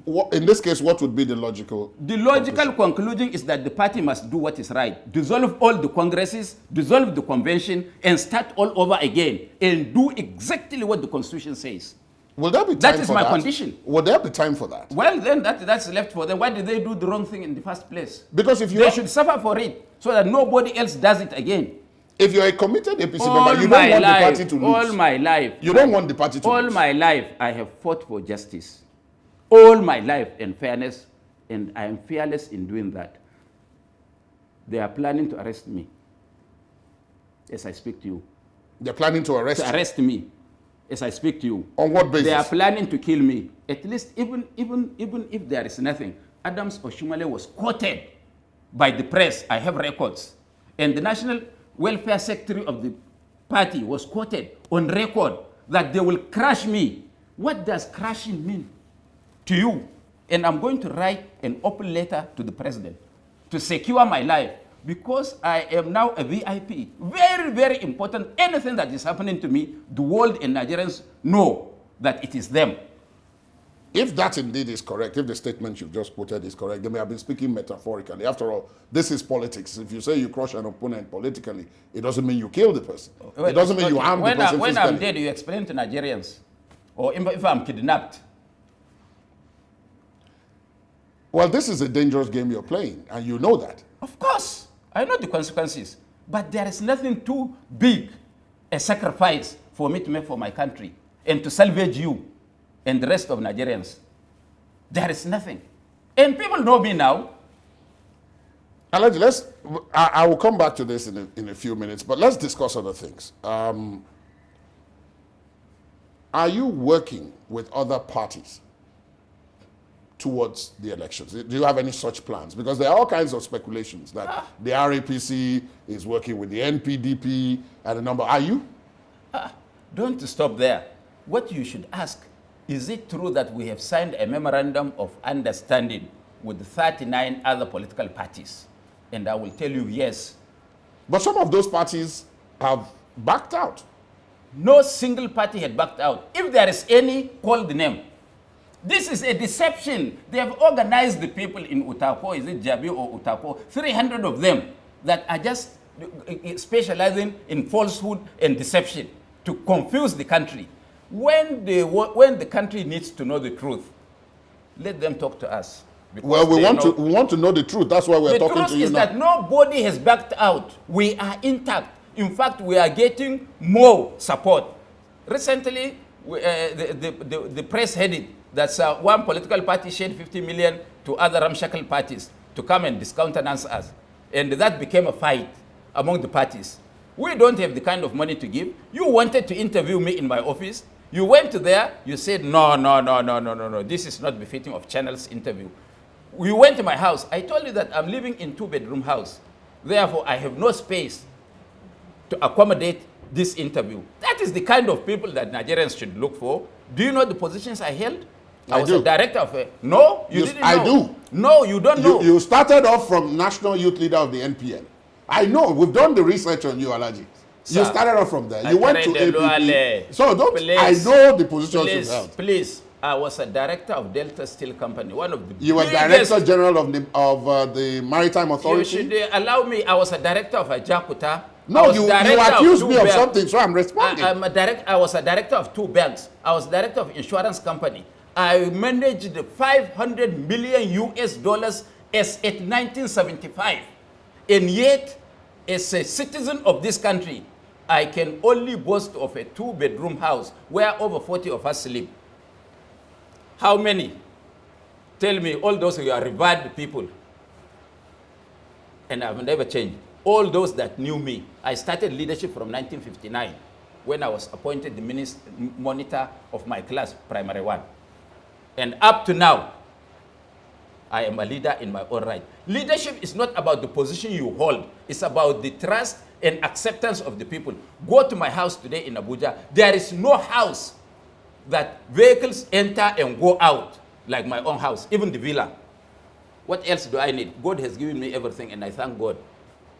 In this case, what would be the logical? The logical conclusion is that the party must do what is right. Dissolve all the congresses, dissolve the convention, and start all over again, and do exactly what the Constitution says. Will there be time That is for my that? condition. Will there be time for that? Well, then that's left for them. Why did they do the wrong thing in the first place? Because if you They should suffer for it so that nobody else does it again. If you're a committed APC member, you don't want the party to lose. All my life. You don't want the party to lose. All my life, I have fought for justice. All my life and fairness, and I am fearless in doing that. They are planning to arrest me as I speak to you. They're planning to arrest you? Me as I speak to you. On what basis? They are planning to kill me. At least, even if there is nothing, Adams Oshumale was quoted by the press. I have records. And the National Welfare Secretary of the party was quoted on record that they will crush me. What does crushing mean to you? And I'm going to write an open letter to the president to secure my life, because I am now a VIP. Very, very important. Anything that is happening to me, the world and Nigerians know that it is them. If that indeed is correct, if the statement you've just quoted is correct, they may have been speaking metaphorically. After all, this is politics. If you say you crush an opponent politically, it doesn't mean you kill the person. It doesn't mean you harm the person When physically. I'm dead, you explain to Nigerians. Or if I'm kidnapped. Well, this is a dangerous game you're playing, and you know that. Of course, I know the consequences. But there is nothing too big a sacrifice for me to make for my country and to salvage you and the rest of Nigerians. There is nothing. And people know me now. Alaji, I will come back to this in a few minutes, but let's discuss other things. Are you working with other parties towards the elections? Do you have any such plans? Because there are all kinds of speculations that the RAPC is working with the NPDP and a number. Are you? Don't stop there. What you should ask, is it true that we have signed a memorandum of understanding with 39 other political parties? And I will tell you yes. But some of those parties have backed out. No single party had backed out. If there is any, call the name. This is a deception. They have organized the people in Utako, is it Jabi or Utako, 300 of them that are just specializing in falsehood and deception to confuse the country. When the country needs to know the truth, let them talk to us. Well, we want to know the truth. That's why we're talking to you now. The truth is that nobody has backed out. We are intact. In fact, we are getting more support. Recently, the press headed that one political party shared 50 million to other ramshackle parties to come and discountenance us. And that became a fight among the parties. We don't have the kind of money to give. You wanted to interview me in my office. You went there, you said, no, this is not befitting of Channel's interview. You went to my house. I told you that I'm living in 2-bedroom house. Therefore, I have no space to accommodate this interview. That is the kind of people that Nigerians should look for. Do you know the positions I held? I was a director of a... No, you didn't know. I do. No, you don't know. You started off from National Youth Leader of the NPN. I know. We've done the research on you, Alaji. Sir, you started off from there. You went to APC. So don't... Please, I know the positions you've held. Please. I was a director of Delta Steel Company, one of the You were Director General of the Maritime Authority? You should allow me. I was a director of a Jakuta. No, you accused me of something, so I'm responding. I was a director of 2 banks. I was director of insurance company. I managed 500 million US dollars as at 1975. And yet, as a citizen of this country, I can only boast of a 2-bedroom house where over 40 of us sleep. How many? Tell me, all those who are revered people. And I've never changed. All those that knew me. I started leadership from 1959 when I was appointed the monitor of my class, primary 1. And up to now, I am a leader in my own right. Leadership is not about the position you hold. It's about the trust and acceptance of the people. Go to my house today in Abuja. There is no house that vehicles enter and go out like my own house, even the villa. What else do I need? God has given me everything, and I thank God.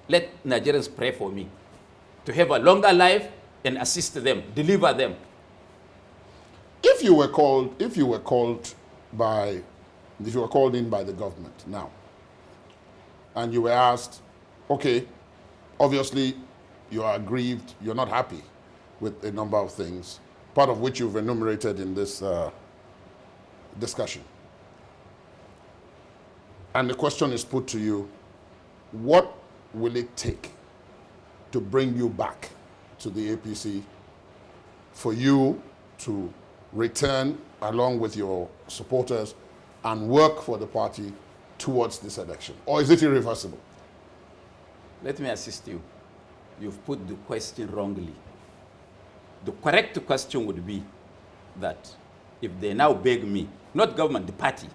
Let Nigerians pray for me to have a longer life and assist them, deliver them. If you were called by if you were called in by the government now, and you were asked, okay, obviously you are aggrieved, you're not happy with a number of things, part of which you've enumerated in this discussion. And the question is put to you, what will it take to bring you back to the APC for you to return along with your supporters and work for the party towards this election? Or is it irreversible? Let me assist you. You've put the question wrongly. The correct question would be that if they now beg me, not government, the party,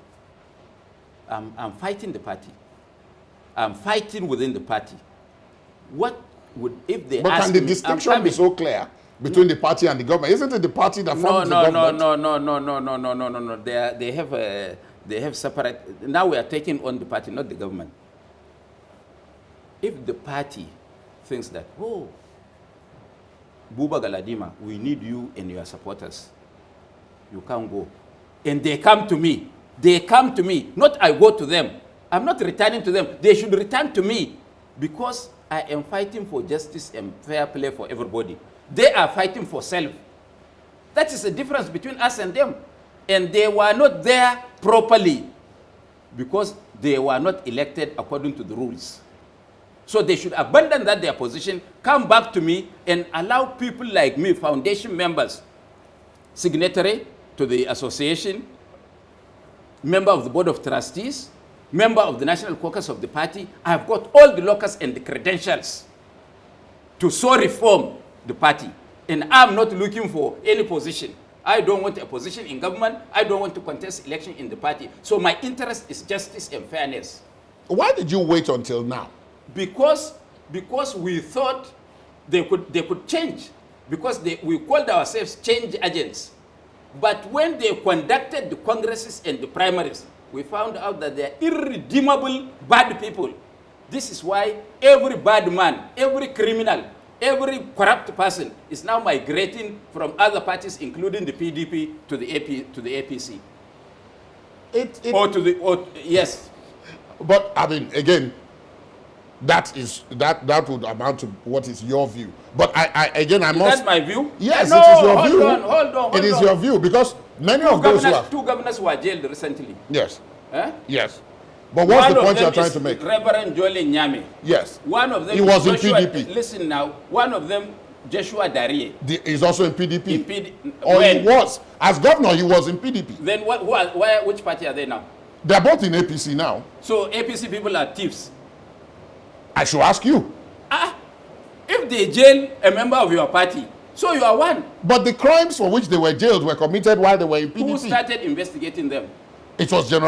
I'm fighting the party. I'm fighting within the party. What would, if they but ask can the me, distinction be so clear between the party and the government? Isn't it the party that forms the government? No. They have separate. Now we are taking on the party, not the government. If the party thinks that, oh, Buba Galadima, we need you and your supporters, you can't go. And they come to me. They come to me, not I go to them. I'm not returning to them. They should return to me because I am fighting for justice and fair play for everybody. They are fighting for self. That is the difference between us and them. And they were not there properly because they were not elected according to the rules. So they should abandon that their position, come back to me and allow people like me, foundation members, signatory to the association, member of the board of trustees, member of the national caucus of the party. I've got all the locus and the credentials to so reform the party. And I'm not looking for any position. I don't want a position in government. I don't want to contest election in the party. So my interest is justice and fairness. Why did you wait until now? Because we thought they could change. Because we called ourselves change agents. But when they conducted the congresses and the primaries, we found out that they are irredeemable bad people. This is why every bad man, every criminal, every corrupt person is now migrating from other parties, including the PDP, to the APC. Yes. But I mean, again, that would amount to what is your view. But That's my view? Yes, no, it is your view. Hold on. It is your view because many of those who are... Two governors were jailed recently. Yes. Eh? Yes. But what's the point you're trying to make? Reverend Joel Nyame. Yes. One of them... He was in PDP. Listen now. One of them, Joshua Darie. He's also in PDP. When? He was. As governor, he was in PDP. Then which party are they now? They're both in APC now. So APC people are thieves. I should ask you. If they jail a member of your party, so you are one. But the crimes for which they were jailed were committed while they were in PDP. Who started investigating them? It was of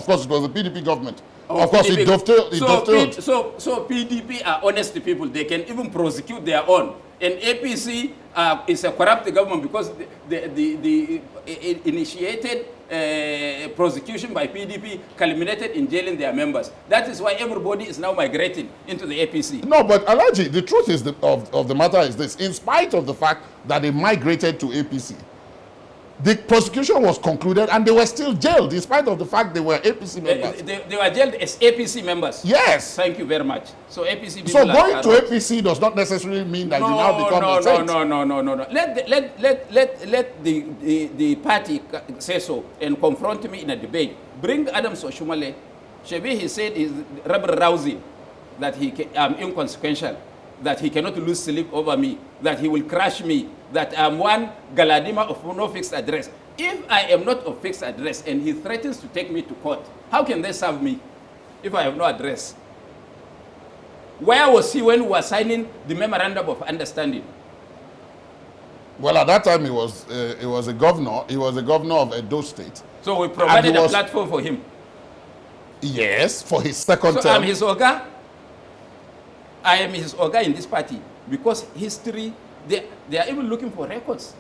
course, it was the PDP government. Oh, of course, PDP. it dovetailed. So PDP are honest people. They can even prosecute their own. And APC is a corrupt government because the initiated prosecution by PDP culminated in jailing their members. That is why everybody is now migrating into the APC. No, but Alhaji, the truth is of the matter is this. In spite of the fact that they migrated to APC, the prosecution was concluded and they were still jailed in spite of the fact they were APC members. They were jailed as APC members? Yes. Thank you very much. So APC people So going to APC does not necessarily mean that you now become a saint. No. Let the party say so and confront me in a debate. Bring Adams Oshumale. Shebi, he said is Reverend Rousey that I'm inconsequential, that he cannot lose sleep over me, that he will crush me, that I'm one Galadima of no fixed address. If I am not of fixed address and he threatens to take me to court, how can they serve me if I have no address? Where was he when we were signing the memorandum of understanding? Well, at that time he was a governor. He was a governor of Edo State. So we provided a platform for him. Yes, for his second term. So I'm his oga. I am his oga in this party because history. They are even looking for records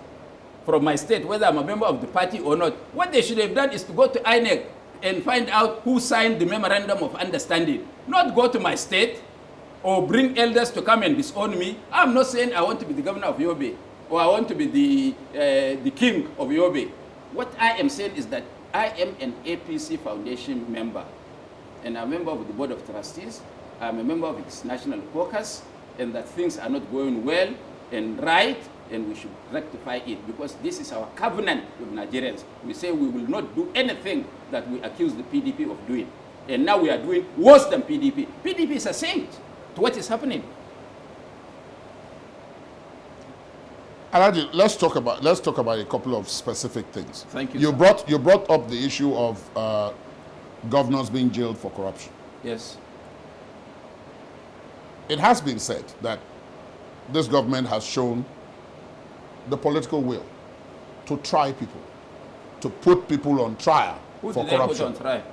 from my state, whether I'm a member of the party or not. What they should have done is to go to INEC and find out who signed the memorandum of understanding. Not go to my state or bring elders to come and disown me. I'm not saying I want to be the governor of Yobe or I want to be the king of Yobe. What I am saying is that I am an APC Foundation member, and I'm a member of the Board of Trustees. I'm a member of its National Caucus, and that things are not going well and right, and we should rectify it, because this is our covenant with Nigerians. We say we will not do anything that we accuse the PDP of doing. And now we are doing worse than PDP. PDP is a saint to what is happening. Alhaji, let's talk about a couple of specific things. Thank you. You brought up the issue of governors being jailed for corruption. Yes. It has been said that this government has shown the political will to try people, to put people on trial for corruption. Who did they put on trial?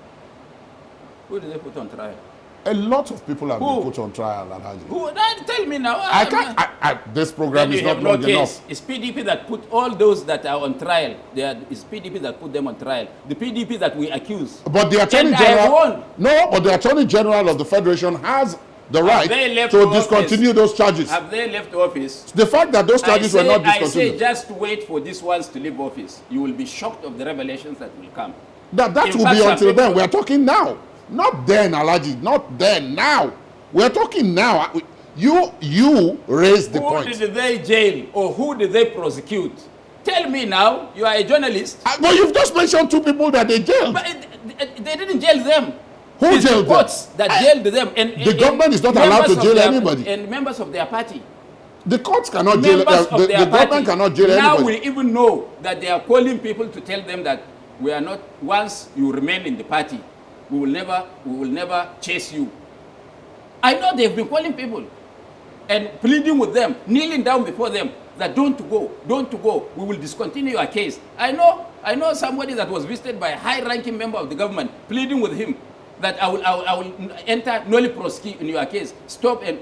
Who did they put on trial? A lot of people have been put on trial, Alhaji. Who? Tell me now. I can't. This program is not long enough. It's PDP that put all those that are on trial. It's PDP that put them on trial. The PDP that we accuse. But the Attorney General, no, but the Attorney General of the Federation has the right to discontinue those charges. Have they left office? The fact that those charges were not discontinued. I say just wait for these ones to leave office. You will be shocked of the revelations that will come. That will be until then. We are talking now. Not then, Alhaji. Not then. Now. We are talking now. You raised the point. Who did they jail or who did they prosecute? Tell me now. You are a journalist. But you've just mentioned 2 people that they jailed. But they didn't jail them. Who jailed them? That jailed them. And the government is not allowed to jail anybody. And members of their party. The courts cannot jail. The government cannot jail anybody. Now we even know that they are calling people to tell them that we are not. Once you remain in the party, we will never chase you. I know they've been calling people and pleading with them, kneeling down before them that don't go. We will discontinue your case. I know somebody that was visited by a high-ranking member of the government, pleading with him that I will enter nolli prosequi in your case. Stop. And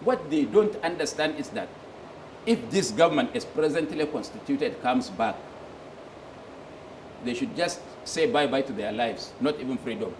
what they don't understand is that if this government is presently constituted comes back, they should just say bye-bye to their lives, not even freedom.